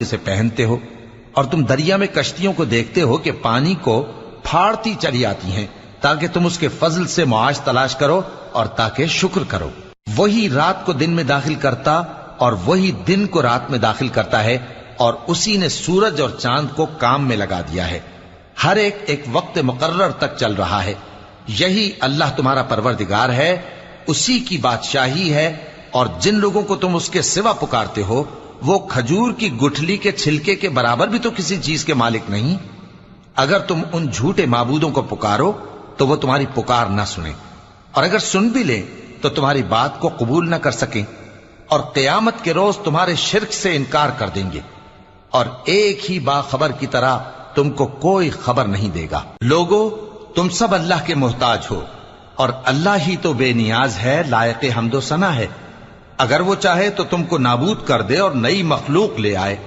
जिसे पहनते हो, और तुम दरिया में कश्तियों को देखते हो कि पानी को फाड़ती चली आती हैं, ताकि तुम उसके फजल से मुआश तलाश करो और ताकि शुक्र करो। वही रात को दिन में दाखिल करता और वही दिन को रात में दाखिल करता है, और उसी ने सूरज और चांद को काम में लगा दिया है। हर एक एक वक्त मुकर्रर तक चल रहा है। यही अल्लाह तुम्हारा परवरदिगार है, उसी की बादशाही है। और जिन लोगों को तुम उसके सिवा पुकारते हो, वो खजूर की गुठली के छिलके के बराबर भी तो किसी चीज के मालिक नहीं। अगर तुम उन झूठे माबूदों को पुकारो तो वो तुम्हारी पुकार ना सुने, और अगर सुन भी ले तो तुम्हारी बात को कबूल ना कर सकें, और क़यामत के रोज तुम्हारे शिर्क से इनकार कर देंगे, और एक ही बाखबर की तरह तुमको कोई खबर नहीं देगा। लोगो, तुम सब अल्लाह के मोहताज हो, और अल्लाह ही तो बेनियाज है, लायक हम्दो सना है। अगर वो चाहे तो तुमको नाबूद कर दे और नई मखलूक ले आए,